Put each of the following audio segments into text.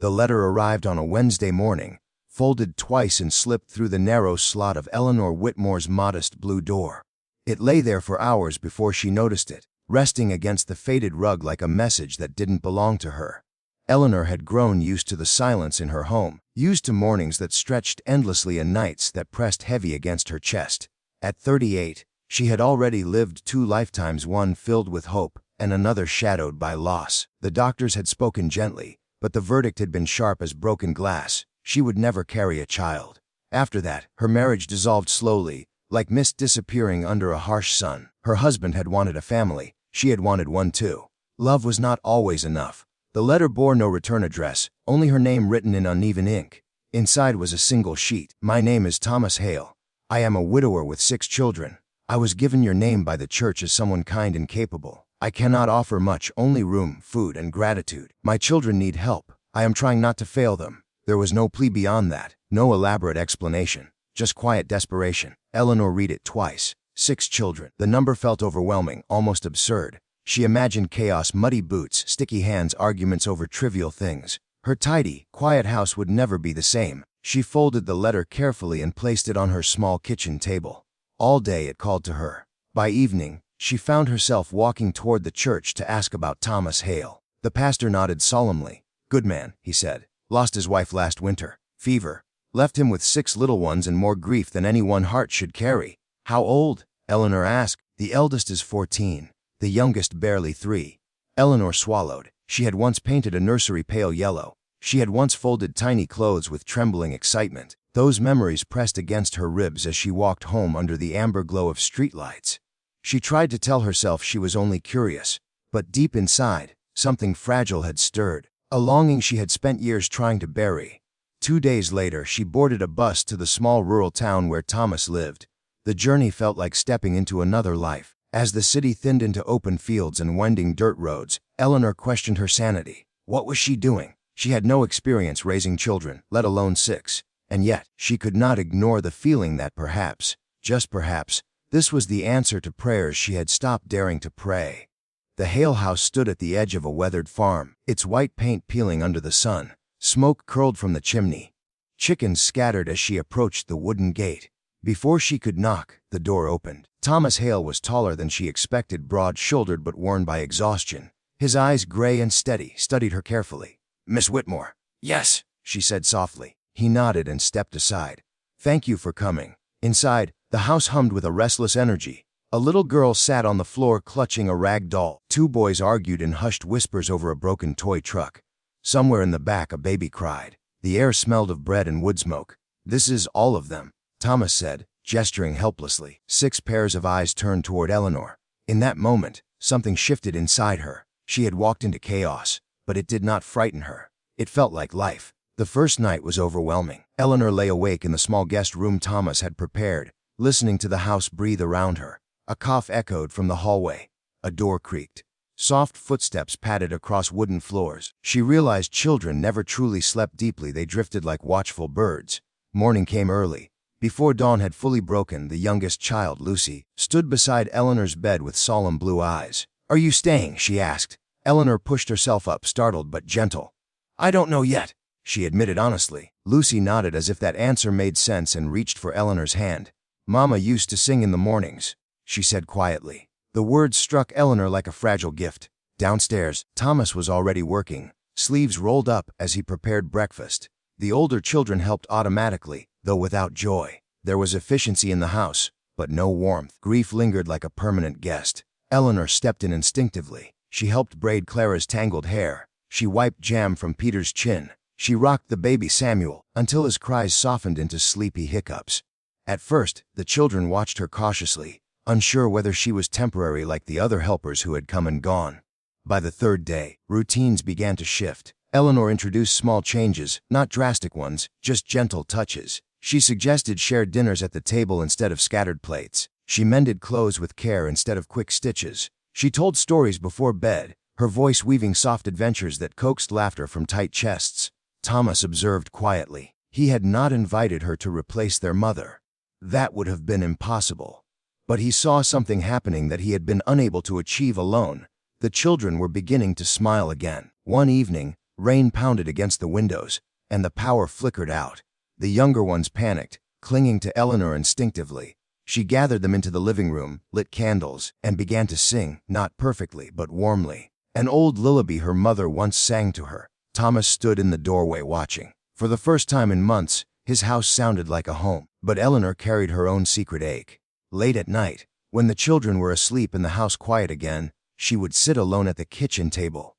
The letter arrived on a Wednesday morning, folded twice and slipped through the narrow slot of Eleanor Whitmore's modest blue door. It lay there for hours before she noticed it, resting against the faded rug like a message that didn't belong to her. Eleanor had grown used to the silence in her home, used to mornings that stretched endlessly and nights that pressed heavy against her chest. At 38, she had already lived 2 lifetimes, one filled with hope and another shadowed by loss. The doctors had spoken gently, but the verdict had been sharp as broken glass. She would never carry a child. After that, her marriage dissolved slowly, like mist disappearing under a harsh sun. Her husband had wanted a family. She had wanted one too. Love was not always enough. The letter bore no return address, only her name written in uneven ink. Inside was a single sheet. My name is Thomas Hale. I am a widower with 6 children. I was given your name by the church as someone kind and capable. I cannot offer much, only room, food, and gratitude. My children need help. I am trying not to fail them. There was no plea beyond that, no elaborate explanation, just quiet desperation. Eleanor read it twice. 6 children. The number felt overwhelming, almost absurd. She imagined chaos, muddy boots, sticky hands, arguments over trivial things. Her tidy, quiet house would never be the same. She folded the letter carefully and placed it on her small kitchen table. All day it called to her. By evening, she found herself walking toward the church to ask about Thomas Hale. The pastor nodded solemnly. Good man, he said. Lost his wife last winter. Fever. Left him with 6 little ones and more grief than any one heart should carry. How old? Eleanor asked. The eldest is 14. The youngest barely 3. Eleanor swallowed. She had once painted a nursery pale yellow. She had once folded tiny clothes with trembling excitement. Those memories pressed against her ribs as she walked home under the amber glow of streetlights. She tried to tell herself she was only curious, but deep inside, something fragile had stirred, a longing she had spent years trying to bury. 2 days later, she boarded a bus to the small rural town where Thomas lived. The journey felt like stepping into another life. As the city thinned into open fields and winding dirt roads, Eleanor questioned her sanity. What was she doing? She had no experience raising children, let alone 6. And yet, she could not ignore the feeling that perhaps, just perhaps, this was the answer to prayers she had stopped daring to pray. The Hale house stood at the edge of a weathered farm, its white paint peeling under the sun. Smoke curled from the chimney. Chickens scattered as she approached the wooden gate. Before she could knock, the door opened. Thomas Hale was taller than she expected, broad-shouldered but worn by exhaustion. His eyes, gray and steady, studied her carefully. Miss Whitmore. Yes, she said softly. He nodded and stepped aside. Thank you for coming. Inside, the house hummed with a restless energy. A little girl sat on the floor clutching a rag doll. 2 boys argued in hushed whispers over a broken toy truck. Somewhere in the back, a baby cried. The air smelled of bread and wood smoke. This is all of them, Thomas said, gesturing helplessly. 6 pairs of eyes turned toward Eleanor. In that moment, something shifted inside her. She had walked into chaos, but it did not frighten her. It felt like life. The first night was overwhelming. Eleanor lay awake in the small guest room Thomas had prepared, listening to the house breathe around her. A cough echoed from the hallway. A door creaked. Soft footsteps padded across wooden floors. She realized children never truly slept deeply. They drifted like watchful birds. Morning came early. Before dawn had fully broken, the youngest child, Lucy, stood beside Eleanor's bed with solemn blue eyes. Are you staying? She asked. Eleanor pushed herself up, startled but gentle. I don't know yet, she admitted honestly. Lucy nodded as if that answer made sense and reached for Eleanor's hand. Mama used to sing in the mornings, she said quietly. The words struck Eleanor like a fragile gift. Downstairs, Thomas was already working, sleeves rolled up as he prepared breakfast. The older children helped automatically, though without joy. There was efficiency in the house, but no warmth. Grief lingered like a permanent guest. Eleanor stepped in instinctively. She helped braid Clara's tangled hair. She wiped jam from Peter's chin. She rocked the baby Samuel until his cries softened into sleepy hiccups. At first, the children watched her cautiously, unsure whether she was temporary like the other helpers who had come and gone. By the 3rd day, routines began to shift. Eleanor introduced small changes, not drastic ones, just gentle touches. She suggested shared dinners at the table instead of scattered plates. She mended clothes with care instead of quick stitches. She told stories before bed, her voice weaving soft adventures that coaxed laughter from tight chests. Thomas observed quietly. He had not invited her to replace their mother. That would have been impossible. But he saw something happening that he had been unable to achieve alone. The children were beginning to smile again. One evening, Rain pounded against the windows, and the power flickered out. The younger ones panicked, clinging to Eleanor instinctively. She gathered them into the living room, lit candles, and began to sing, not perfectly but warmly. An old lullaby her mother once sang to her. Thomas stood in the doorway watching. For the first time in months, his house sounded like a home, but Eleanor carried her own secret ache. Late at night, when the children were asleep and the house quiet again, she would sit alone at the kitchen table.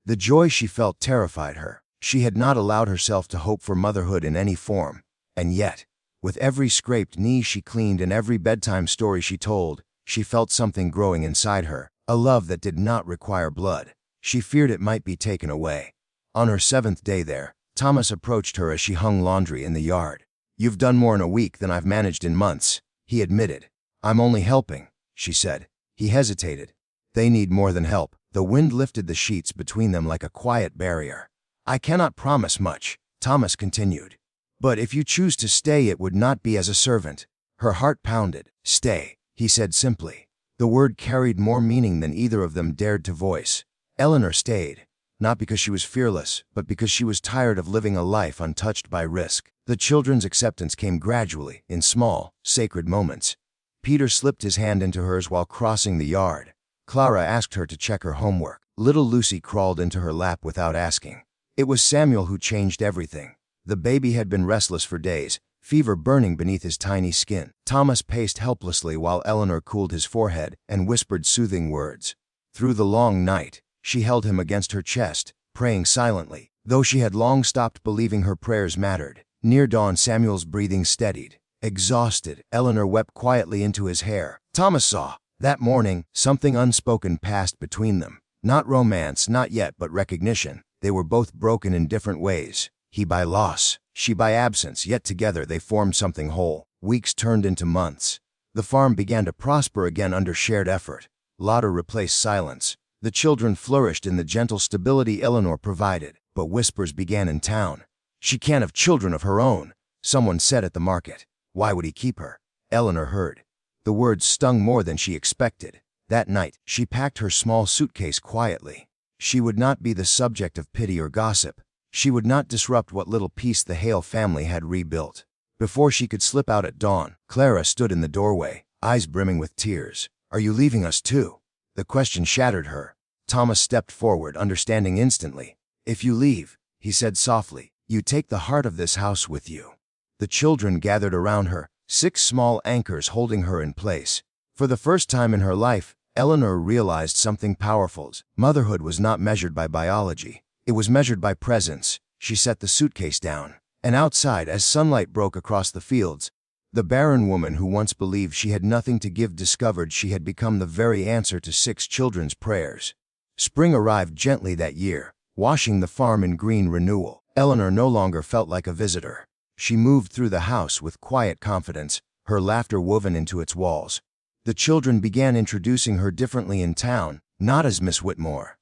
The joy she felt terrified her. She had not allowed herself to hope for motherhood in any form, and yet, with every scraped knee she cleaned and every bedtime story she told, she felt something growing inside her, a love that did not require blood. She feared it might be taken away. On her 7th day there, Thomas approached her as she hung laundry in the yard. "You've done more in a week than I've managed in months," he admitted. "I'm only helping," she said. He hesitated. "They need more than help." The wind lifted the sheets between them like a quiet barrier. "I cannot promise much," Thomas continued. "But if you choose to stay, it would not be as a servant." Her heart pounded. "Stay," he said simply. The word carried more meaning than either of them dared to voice. Eleanor stayed, not because she was fearless, but because she was tired of living a life untouched by risk. The children's acceptance came gradually, in small, sacred moments. Peter slipped his hand into hers while crossing the yard. Clara asked her to check her homework. Little Lucy crawled into her lap without asking. It was Samuel who changed everything. The baby had been restless for days, fever burning beneath his tiny skin. Thomas paced helplessly while Eleanor cooled his forehead and whispered soothing words. Through the long night, she held him against her chest, praying silently, though she had long stopped believing her prayers mattered. Near dawn, Samuel's breathing steadied. Exhausted, Eleanor wept quietly into his hair. Thomas saw. That morning, something unspoken passed between them. Not romance, not yet, but recognition. They were both broken in different ways. He by loss, she by absence, yet together they formed something whole. Weeks turned into months. The farm began to prosper again under shared effort. Laughter replaced silence. The children flourished in the gentle stability Eleanor provided, but whispers began in town. "She can't have children of her own," someone said at the market. "Why would he keep her?" Eleanor heard. The words stung more than she expected. That night, she packed her small suitcase quietly. She would not be the subject of pity or gossip. She would not disrupt what little peace the Hale family had rebuilt. Before she could slip out at dawn, Clara stood in the doorway, eyes brimming with tears. "Are you leaving us too?" The question shattered her. Thomas stepped forward, understanding instantly. "If you leave," he said softly, "you take the heart of this house with you." The children gathered around her, 6 small anchors holding her in place. For the first time in her life, Eleanor realized something powerful. Motherhood was not measured by biology. It was measured by presence. She set the suitcase down. And outside, as sunlight broke across the fields, the barren woman who once believed she had nothing to give discovered she had become the very answer to 6 children's prayers. Spring arrived gently that year, washing the farm in green renewal. Eleanor no longer felt like a visitor. She moved through the house with quiet confidence, her laughter woven into its walls. The children began introducing her differently in town, not as Miss Whitmore,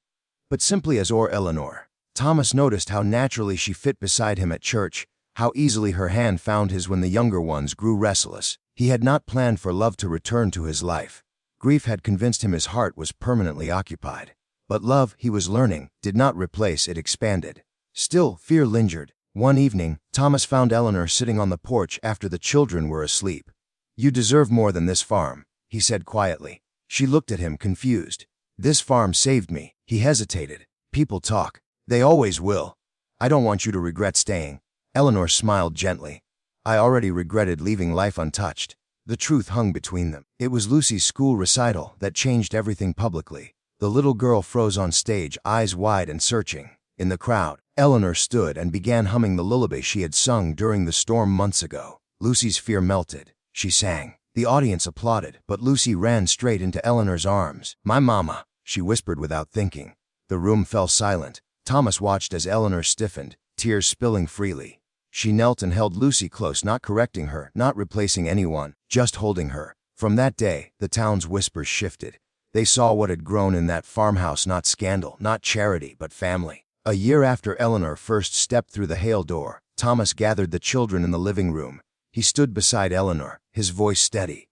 but simply as Eleanor. Thomas noticed how naturally she fit beside him at church, how easily her hand found his when the younger ones grew restless. He had not planned for love to return to his life. Grief had convinced him his heart was permanently occupied. But love, he was learning, did not replace, it expanded. Still, fear lingered. One evening, Thomas found Eleanor sitting on the porch after the children were asleep. "You deserve more than this farm," he said quietly. She looked at him, confused. "This farm saved me." He hesitated. "People talk. They always will. I don't want you to regret staying." Eleanor smiled gently. "I already regretted leaving life untouched." The truth hung between them. It was Lucy's school recital that changed everything publicly. The little girl froze on stage, eyes wide and searching. In the crowd, Eleanor stood and began humming the lullaby she had sung during the storm months ago. Lucy's fear melted. She sang. The audience applauded, but Lucy ran straight into Eleanor's arms. "My mama," she whispered without thinking. The room fell silent. Thomas watched as Eleanor stiffened, tears spilling freely. She knelt and held Lucy close, not correcting her, not replacing anyone, just holding her. From that day, the town's whispers shifted. They saw what had grown in that farmhouse, not scandal, not charity, but family. A year after Eleanor first stepped through the Hale door, Thomas gathered the children in the living room. He stood beside Eleanor, his voice steady.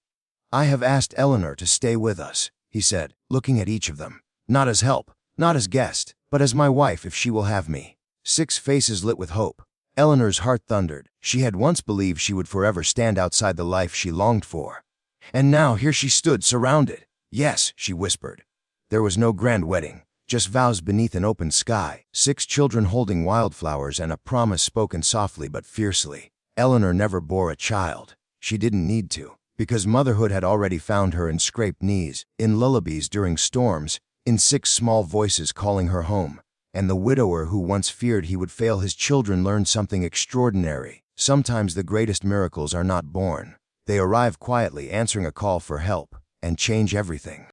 "I have asked Eleanor to stay with us," he said, looking at each of them. "Not as help, not as guest, but as my wife if she will have me." 6 faces lit with hope. Eleanor's heart thundered. She had once believed she would forever stand outside the life she longed for. And now here she stood, surrounded. "Yes," she whispered. There was no grand wedding, just vows beneath an open sky, 6 children holding wildflowers and a promise spoken softly but fiercely. Eleanor never bore a child. She didn't need to, because motherhood had already found her in scraped knees, in lullabies during storms, in 6 small voices calling her home. And the widower who once feared he would fail his children learned something extraordinary. Sometimes the greatest miracles are not born. They arrive quietly, answering a call for help, and change everything.